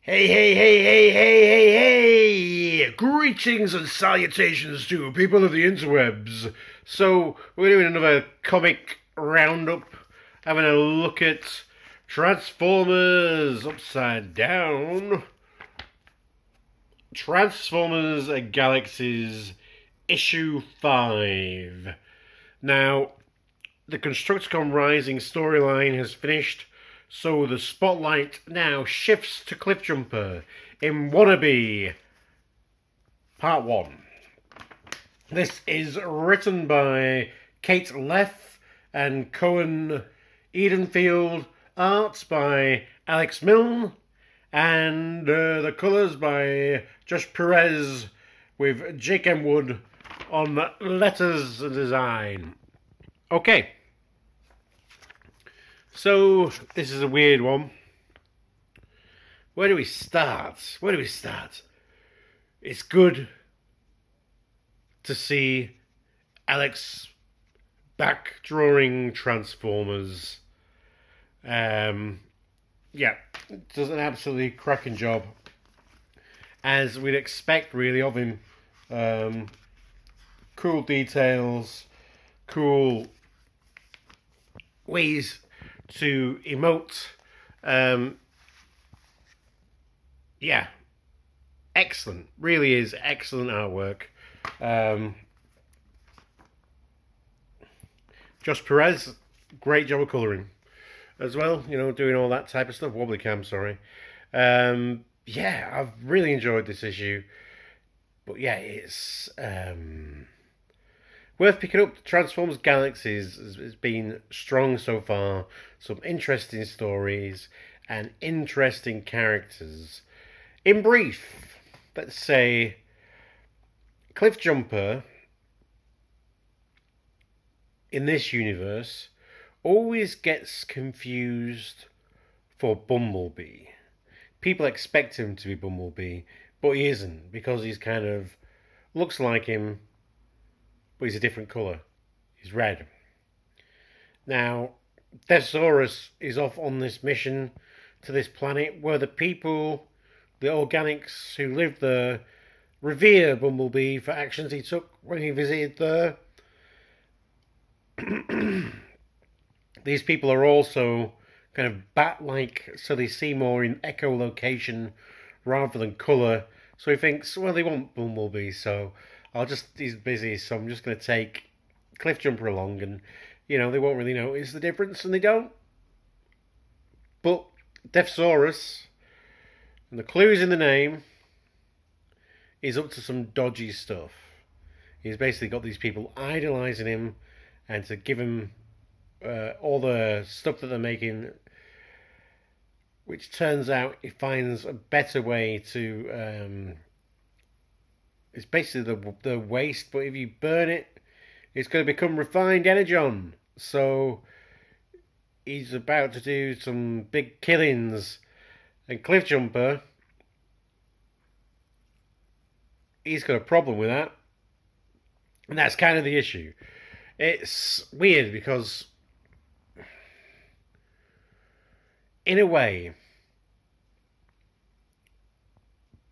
Hey, hey, hey, hey, hey, hey, hey! Greetings and salutations to people of the interwebs. So, we're doing another comic roundup, having a look at Transformers Upside Down. Transformers Galaxies, Issue 5. Now, the Constructicon Rising storyline has finished, so the spotlight now shifts to Cliffjumper in Wannabee, Part 1. This is written by Kate Leff and Cohen Edenfield, art by Alex Milne, and the colours by Josh Perez, with Jake M. Wood on letters and design. Okay. So, this is a weird one. Where do we start? It's good to see Alex back drawing Transformers. Yeah, does an absolutely cracking job, as we'd expect really of him. Cool details, cool ways to emote. Yeah, excellent. Really is excellent artwork. Josh Perez, great job of colouring as well. You know, doing all that type of stuff. Wobbly cam, sorry. Yeah, I've really enjoyed this issue. But yeah, it's worth picking up. Transformers Galaxies has been strong so far. Some interesting stories and interesting characters. In brief, let's say Cliffjumper in this universe always gets confused for Bumblebee. People expect him to be Bumblebee, but he isn't, because he's kind of looks like him, but he's a different colour. He's red. Now, Thesaurus is off on this mission to this planet where the people, the organics who live there, revere Bumblebee for actions he took when he visited there. These people are also kind of bat-like, so they see more in echolocation rather than colour. So he thinks, well, they want Bumblebee, so he's busy, so I'm just going to take Cliffjumper along, and, you know, they won't really notice the difference, and they don't. But Deathsaurus, and the clue's in the name, is up to some dodgy stuff. He's basically got these people idolising him, and to give him all the stuff that they're making, which turns out he finds a better way to... it's basically the waste, but if you burn it, it's going to become refined energon. So he's about to do some big killings. And Cliffjumper, he's got a problem with that. And that's kind of the issue. It's weird because, in a way,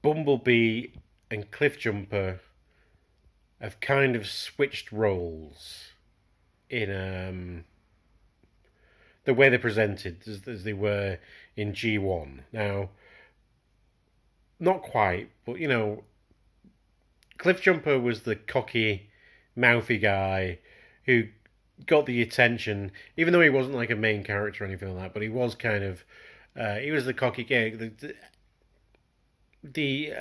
Bumblebee and Cliffjumper have kind of switched roles in the way they're presented as they were in G1. Now, not quite, but, you know, Cliffjumper was the cocky, mouthy guy who got the attention, even though he wasn't like a main character or anything like that, but he was kind of, he was the cocky guy, the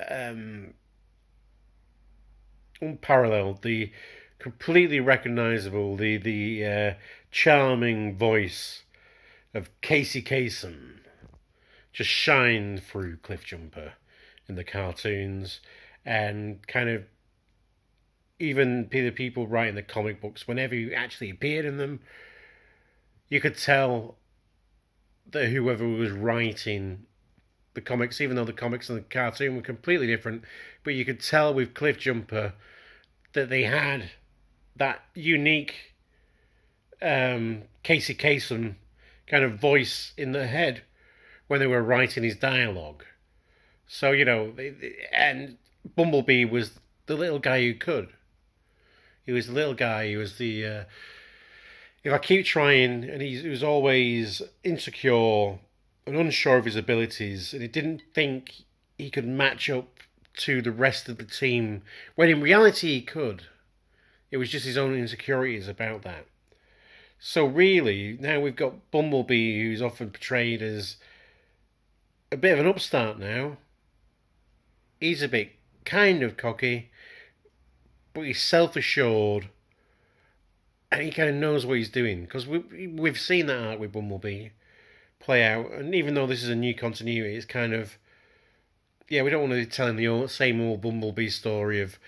unparalleled, the completely recognisable, the charming voice of Casey Kasem just shined through Cliffjumper in the cartoons, and kind of even the people writing the comic books, whenever he actually appeared in them, you could tell that whoever was writing the comics, even though the comics and the cartoon were completely different, but you could tell with Cliffjumper that they had that unique Casey Kasem kind of voice in their head when they were writing his dialogue. So, and Bumblebee was the little guy who could. He was the little guy. He was the. If I keep trying, and he was always insecure and unsure of his abilities, and he didn't think he could match up to the rest of the team, when in reality he could. It was just his own insecurities about that. So really, now we've got Bumblebee, who's often portrayed as a bit of an upstart now. He's a bit kind of cocky, but he's self-assured, and he kind of knows what he's doing, because we've seen that arc with Bumblebee play out, and even though this is a new continuity, it's kind of, yeah, we don't want to be telling the same old Bumblebee story of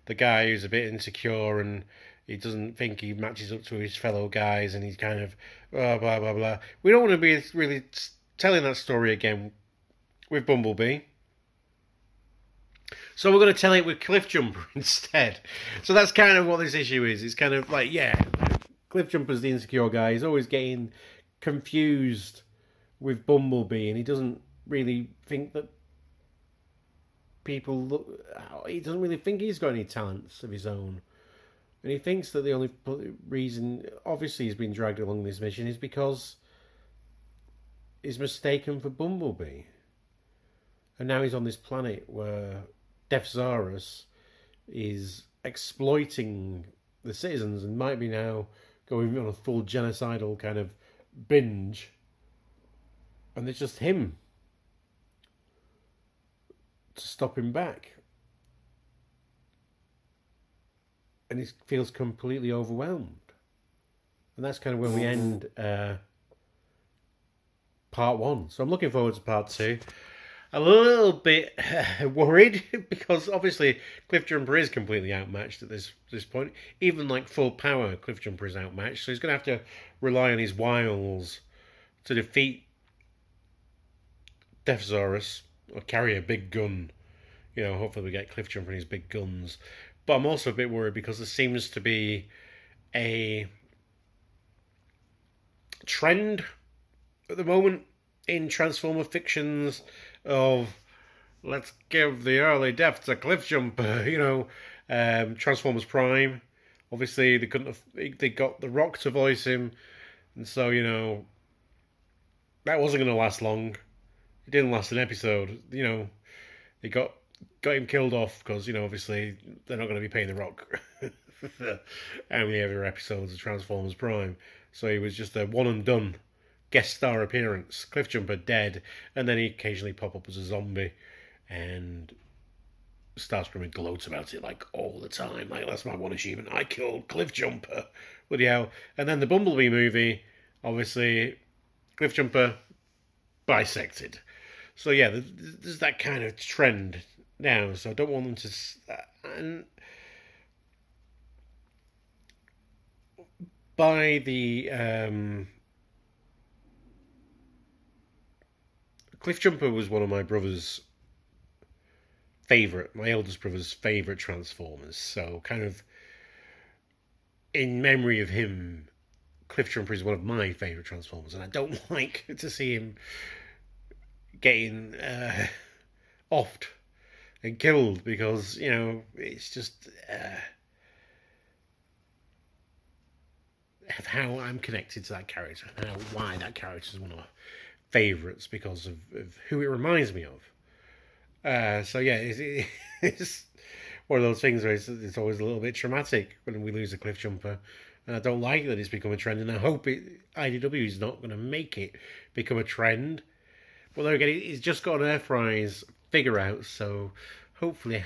the guy who's a bit insecure and he doesn't think he matches up to his fellow guys, and he's kind of blah blah blah blah. We don't want to be really telling that story again with Bumblebee. So we're going to tell it with Cliffjumper instead. So that's kind of what this issue is. It's kind of like, yeah, Cliffjumper's the insecure guy. He's always getting confused with Bumblebee, and he doesn't really think that people look. He doesn't really think he's got any talents of his own. And he thinks that the only reason, obviously, he's been dragged along this mission is because he's mistaken for Bumblebee. And now he's on this planet where Deathsaurus is exploiting the citizens and might be now going on a full genocidal kind of binge. And it's just him to stop him back. And he feels completely overwhelmed. And that's kind of where we end part one. So I'm looking forward to part two. A little bit worried because obviously Cliffjumper is completely outmatched at this point. Even like full power, Cliffjumper is outmatched. So he's going to have to rely on his wiles to defeat Deathsaurus or carry a big gun. Hopefully we get Cliffjumper and his big guns. But I'm also a bit worried because there seems to be a trend at the moment in Transformer fictions of let's give the early death to Cliffjumper. Transformers Prime. Obviously, they got The Rock to voice him, and so that wasn't going to last long. It didn't last an episode. They got him killed off because obviously they're not going to be paying The Rock how many other episodes of Transformers Prime. So he was just a one and done guest star appearance. Cliffjumper dead, and then he occasionally pop up as a zombie, and Starscream gloats about it like all the time. Like, that's my one achievement. I killed Cliffjumper. Bloody hell. And then the Bumblebee movie, obviously, Cliffjumper bisected. So yeah, there's that kind of trend now. So I don't want them to. And by the Cliffjumper was one of my brother's my eldest brother's favourite Transformers. So kind of in memory of him, Cliffjumper is one of my favourite Transformers, and I don't like to see him getting offed and killed because, it's just how I'm connected to that character and why that character is one of my favourites because of who it reminds me of. So yeah, it's one of those things where it's always a little bit traumatic when we lose a Cliffjumper, and I don't like that it's become a trend, and I hope IDW is not going to make it become a trend. But there again, he's just got an Earthrise figure out, so hopefully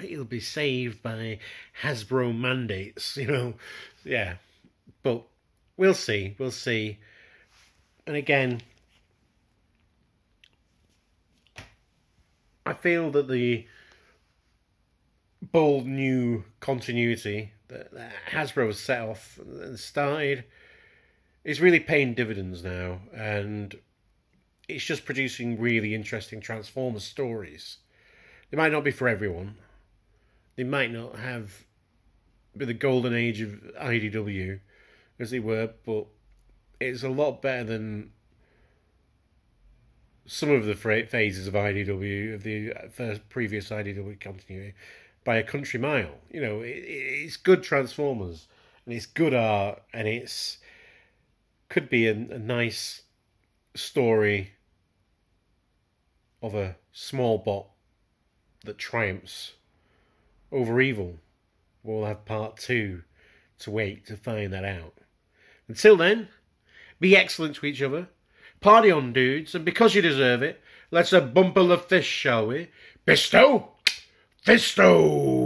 he'll be saved by Hasbro mandates, yeah. But we'll see. And again, I feel that the bold new continuity that Hasbro has set off and started is really paying dividends now, and it's just producing really interesting Transformers stories. They might not be for everyone. They might not have be the golden age of IDW, as they were, but it's a lot better than some of the phases of IDW, of the first previous IDW continuity, by a country mile. You know, it's good Transformers, and it's good art, and it's could be a nice story of a small bot that triumphs over evil. We'll have part 2 to wait to find that out. Until then, be excellent to each other. Party on, dudes, and because you deserve it, let's a bumper the fist, shall we? Bisto! Fisto!